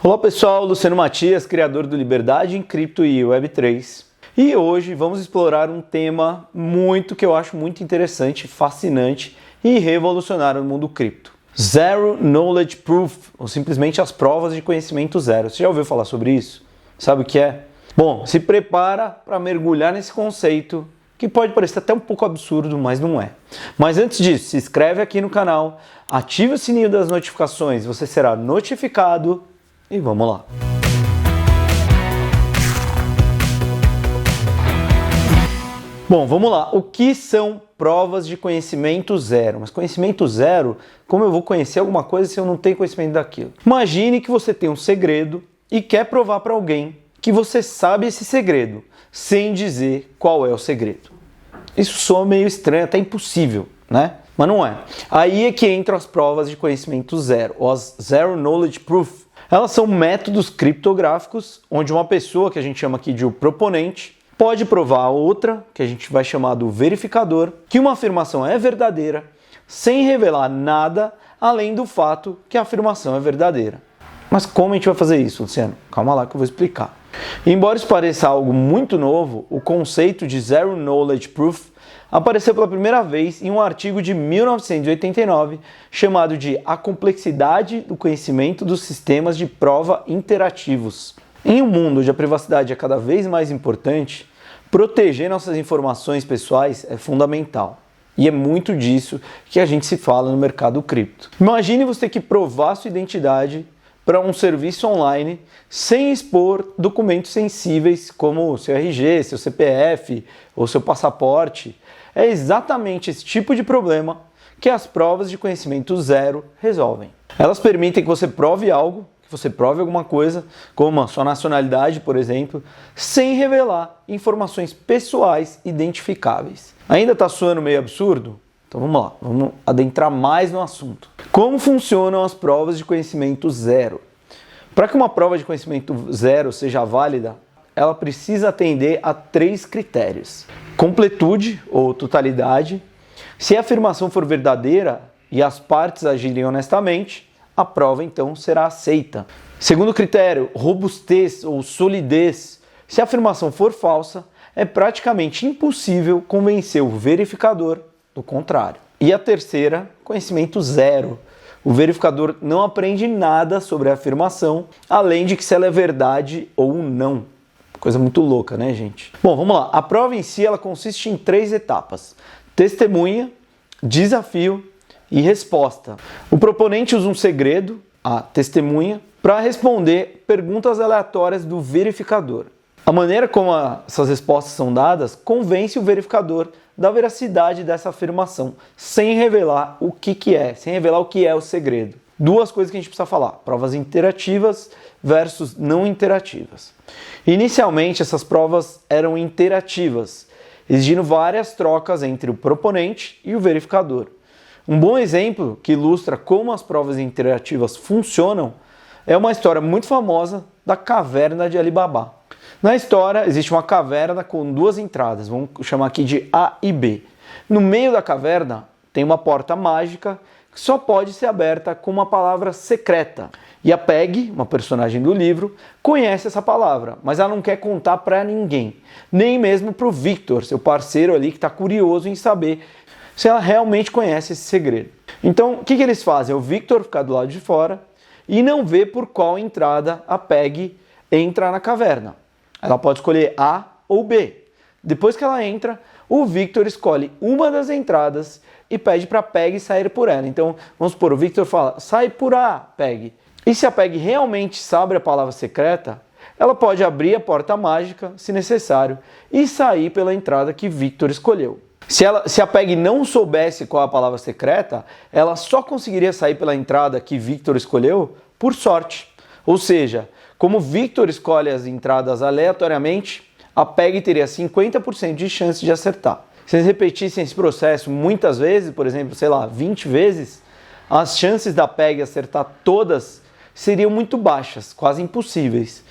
Olá pessoal, Luciano Matias, criador do Liberdade em Cripto e Web3. E hoje vamos explorar um tema que eu acho muito interessante, fascinante e revolucionário no mundo cripto. Zero Knowledge Proof, ou simplesmente as provas de conhecimento zero. Você já ouviu falar sobre isso? Sabe o que é? Bom, se prepara para mergulhar nesse conceito que pode parecer até um pouco absurdo, mas não é. Mas antes disso, se inscreve aqui no canal, ative o sininho das notificações, você será notificado e vamos lá. Bom, vamos lá. O que são provas de conhecimento zero? Mas conhecimento zero, como eu vou conhecer alguma coisa se eu não tenho conhecimento daquilo? Imagine que você tem um segredo e quer provar para alguém que você sabe esse segredo, sem dizer qual é o segredo. Isso soa meio estranho, até impossível, né? Mas não é. Aí é que entram as provas de conhecimento zero, ou as Zero Knowledge Proof. Elas são métodos criptográficos, onde uma pessoa, que a gente chama aqui de o proponente, pode provar a outra, que a gente vai chamar do verificador, que uma afirmação é verdadeira, sem revelar nada além do fato que a afirmação é verdadeira. Mas como a gente vai fazer isso, Luciano? Calma lá que eu vou explicar. Embora isso pareça algo muito novo, o conceito de Zero Knowledge Proof apareceu pela primeira vez em um artigo de 1989 chamado de A Complexidade do Conhecimento dos Sistemas de Prova Interativos. Em um mundo onde a privacidade é cada vez mais importante, proteger nossas informações pessoais é fundamental. E é muito disso que a gente se fala no mercado cripto. Imagine você ter que provar sua identidade para um serviço online sem expor documentos sensíveis como seu RG, seu CPF ou seu passaporte. É exatamente esse tipo de problema que as provas de conhecimento zero resolvem. Elas permitem que você prove algo, que você prove alguma coisa, como a sua nacionalidade, por exemplo, sem revelar informações pessoais identificáveis. Ainda está soando meio absurdo? Então vamos lá, vamos adentrar mais no assunto. Como funcionam as provas de conhecimento zero? Para que uma prova de conhecimento zero seja válida, ela precisa atender a 3 critérios. Completude ou totalidade. Se a afirmação for verdadeira e as partes agirem honestamente, a prova então será aceita. Segundo critério, robustez ou solidez. Se a afirmação for falsa, é praticamente impossível convencer o verificador do contrário. E a terceira, conhecimento zero. O verificador não aprende nada sobre a afirmação, além de que se ela é verdade ou não. Coisa muito louca, né, gente? Bom, vamos lá. A prova em si ela consiste em 3 etapas: testemunha, desafio e resposta. O proponente usa um segredo, a testemunha, para responder perguntas aleatórias do verificador. A maneira como essas respostas são dadas convence o verificador da veracidade dessa afirmação, sem revelar o que é, sem revelar o que é o segredo. 2 coisas que a gente precisa falar: provas interativas versus não interativas. Inicialmente, essas provas eram interativas, exigindo várias trocas entre o proponente e o verificador. Um bom exemplo que ilustra como as provas interativas funcionam é uma história muito famosa da caverna de Ali Baba. Na história, existe uma caverna com 2 entradas, vamos chamar aqui de A e B. No meio da caverna tem uma porta mágica que só pode ser aberta com uma palavra secreta. E a Peg, uma personagem do livro, conhece essa palavra, mas ela não quer contar para ninguém, nem mesmo para o Victor, seu parceiro ali que está curioso em saber se ela realmente conhece esse segredo. Então, o que eles fazem? O Victor fica do lado de fora e não vê por qual entrada a Peg entra na caverna. Ela pode escolher A ou B. Depois que ela entra, o Victor escolhe uma das entradas e pede para a Peg sair por ela. Então, vamos supor, o Victor fala: sai por A, Peg. E se a Peg realmente sabe a palavra secreta, ela pode abrir a porta mágica, se necessário, e sair pela entrada que Victor escolheu. Se a Peg não soubesse qual é a palavra secreta, ela só conseguiria sair pela entrada que Victor escolheu por sorte. Ou seja, como Victor escolhe as entradas aleatoriamente, a Peg teria 50% de chance de acertar. Se eles repetissem esse processo muitas vezes, por exemplo, 20 vezes, as chances da Peg acertar todas seriam muito baixas, quase impossíveis.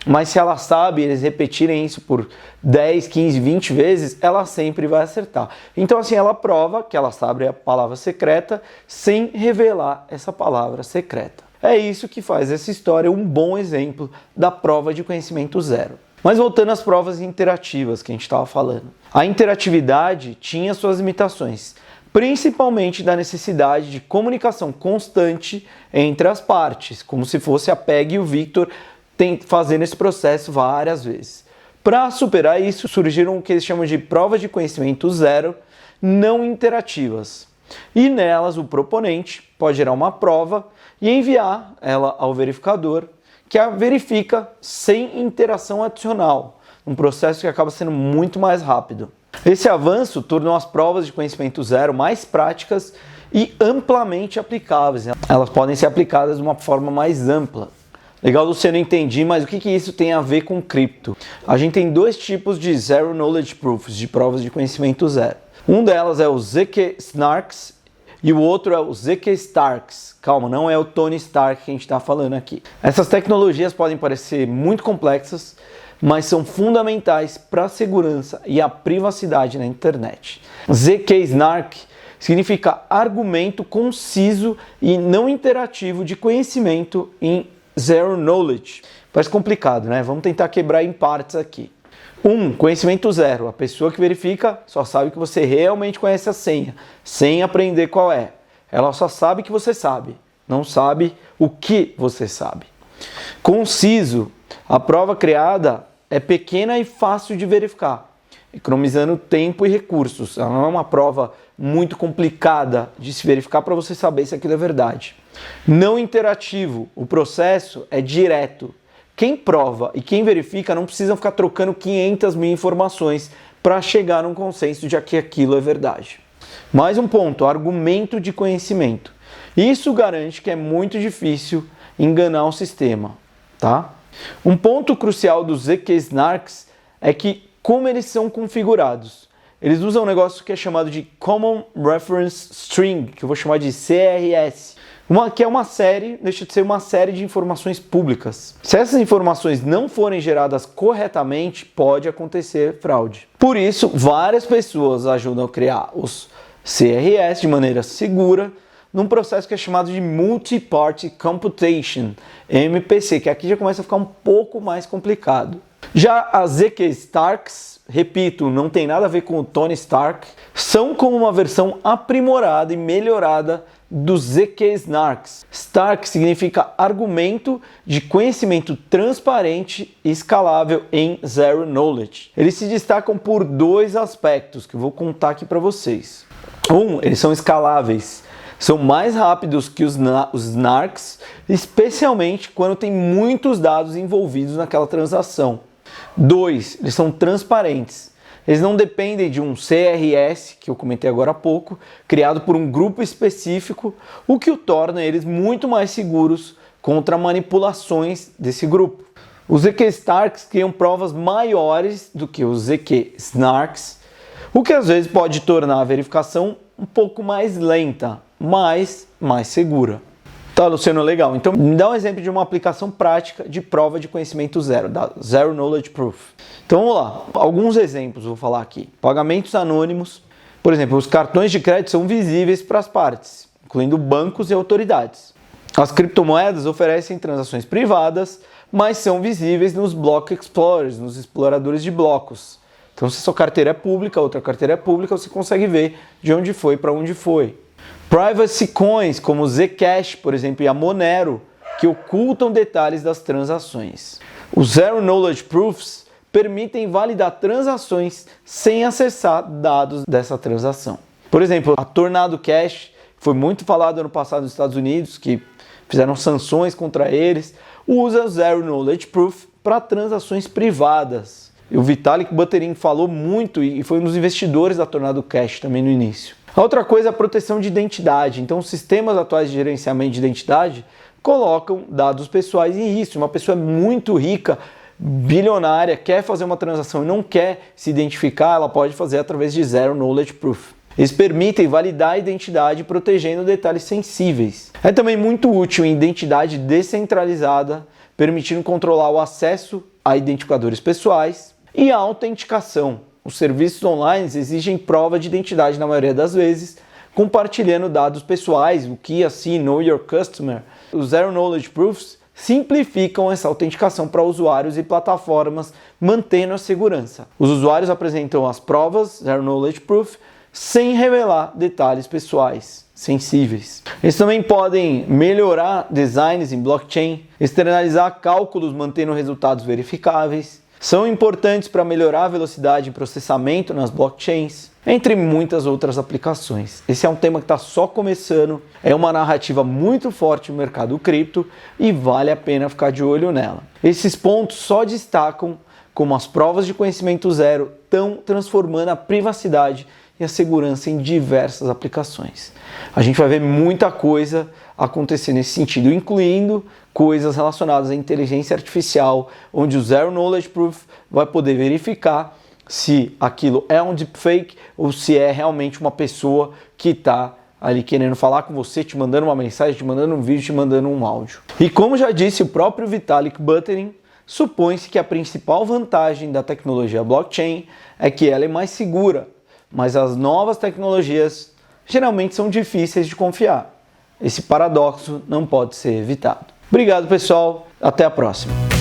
Mas se ela sabe, eles repetirem isso por 10, 15, 20 vezes, ela sempre vai acertar. Então assim, ela prova que ela sabe a palavra secreta sem revelar essa palavra secreta. É isso que faz essa história um bom exemplo da prova de conhecimento zero. Mas voltando às provas interativas que a gente estava falando. A interatividade tinha suas limitações, principalmente da necessidade de comunicação constante entre as partes, como se fosse a Peg e o Victor fazendo esse processo várias vezes. Para superar isso, surgiram o que eles chamam de provas de conhecimento zero não interativas. E nelas, o proponente pode gerar uma prova e enviar ela ao verificador, que a verifica sem interação adicional, um processo que acaba sendo muito mais rápido. Esse avanço tornou as provas de conhecimento zero mais práticas e amplamente aplicáveis. Elas podem ser aplicadas de uma forma mais ampla. Legal, Luciano, entendi, mas o que isso tem a ver com cripto? A gente tem dois tipos de Zero Knowledge Proofs, de provas de conhecimento zero. Um delas é o ZK Snarks e o outro é o ZK Starks. Calma, não é o Tony Stark que a gente está falando aqui. Essas tecnologias podem parecer muito complexas, mas são fundamentais para a segurança e a privacidade na internet. ZK Snark significa argumento conciso e não interativo de conhecimento em Zero Knowledge. Parece complicado, né? Vamos tentar quebrar em partes aqui. Conhecimento zero. A pessoa que verifica só sabe que você realmente conhece a senha, sem aprender qual é. Ela só sabe que você sabe, não sabe o que você sabe. Conciso. A prova criada é pequena e fácil de verificar, economizando tempo e recursos. Ela não é uma prova muito complicada de se verificar para você saber se aquilo é verdade. Não interativo. O processo é direto. Quem prova e quem verifica não precisam ficar trocando 500 mil informações para chegar num consenso de que aquilo é verdade. Mais um ponto, argumento de conhecimento. Isso garante que é muito difícil enganar o sistema, tá? Um ponto crucial dos ZK Snarks é que como eles são configurados. Eles usam um negócio que é chamado de Common Reference String, que eu vou chamar de CRS. Que é uma série, deixa de ser uma série de informações públicas. Se essas informações não forem geradas corretamente, pode acontecer fraude. Por isso, várias pessoas ajudam a criar os CRS de maneira segura, num processo que é chamado de Multi-Party Computation, MPC, que aqui já começa a ficar um pouco mais complicado. Já as ZK Starks, repito, não tem nada a ver com o Tony Stark, são como uma versão aprimorada e melhorada dos ZK Snarks. Stark significa argumento de conhecimento transparente e escalável em Zero Knowledge. Eles se destacam por dois aspectos que eu vou contar aqui para vocês. Eles são escaláveis. São mais rápidos que os Snarks, especialmente quando tem muitos dados envolvidos naquela transação. 2, eles são transparentes. Eles não dependem de um CRS, que eu comentei agora há pouco, criado por um grupo específico, o que o torna eles muito mais seguros contra manipulações desse grupo. Os ZK Starks criam provas maiores do que os ZK Snarks, o que às vezes pode tornar a verificação um pouco mais lenta, mas mais segura. Tá, Luciano, legal. Então, me dá um exemplo de uma aplicação prática de prova de conhecimento zero, da Zero Knowledge Proof. Então, vamos lá. Alguns exemplos vou falar aqui. Pagamentos anônimos. Por exemplo, os cartões de crédito são visíveis para as partes, incluindo bancos e autoridades. As criptomoedas oferecem transações privadas, mas são visíveis nos Block Explorers, nos exploradores de blocos. Então, se sua carteira é pública, outra carteira é pública, você consegue ver de onde foi para onde foi. Privacy Coins, como o Zcash, por exemplo, e a Monero, que ocultam detalhes das transações. Os Zero Knowledge Proofs permitem validar transações sem acessar dados dessa transação. Por exemplo, a Tornado Cash, foi muito falado ano passado nos Estados Unidos, que fizeram sanções contra eles, usa o Zero Knowledge Proof para transações privadas. E o Vitalik Buterin falou muito e foi um dos investidores da Tornado Cash também no início. A outra coisa é a proteção de identidade. Então, os sistemas atuais de gerenciamento de identidade colocam dados pessoais em risco. Uma pessoa muito rica, bilionária, quer fazer uma transação e não quer se identificar, ela pode fazer através de Zero Knowledge Proof. Eles permitem validar a identidade protegendo detalhes sensíveis. É também muito útil em identidade descentralizada, permitindo controlar o acesso a identificadores pessoais e a autenticação. Os serviços online exigem prova de identidade na maioria das vezes, compartilhando dados pessoais, o que assim, Know Your Customer. Os Zero Knowledge Proofs simplificam essa autenticação para usuários e plataformas, mantendo a segurança. Os usuários apresentam as provas Zero Knowledge Proof sem revelar detalhes pessoais sensíveis. Eles também podem melhorar designs em blockchain, externalizar cálculos mantendo resultados verificáveis, são importantes para melhorar a velocidade de processamento nas blockchains, entre muitas outras aplicações. Esse é um tema que está só começando, é uma narrativa muito forte no mercado cripto e vale a pena ficar de olho nela. Esses pontos só destacam como as provas de conhecimento zero estão transformando a privacidade e a segurança em diversas aplicações. A gente vai ver muita coisa acontecer nesse sentido, incluindo coisas relacionadas à inteligência artificial, onde o Zero Knowledge Proof vai poder verificar se aquilo é um deepfake ou se é realmente uma pessoa que está ali querendo falar com você, te mandando uma mensagem, te mandando um vídeo, te mandando um áudio. E como já disse o próprio Vitalik Buterin, supõe-se que a principal vantagem da tecnologia blockchain é que ela é mais segura, mas as novas tecnologias geralmente são difíceis de confiar. Esse paradoxo não pode ser evitado. Obrigado, pessoal. Até a próxima.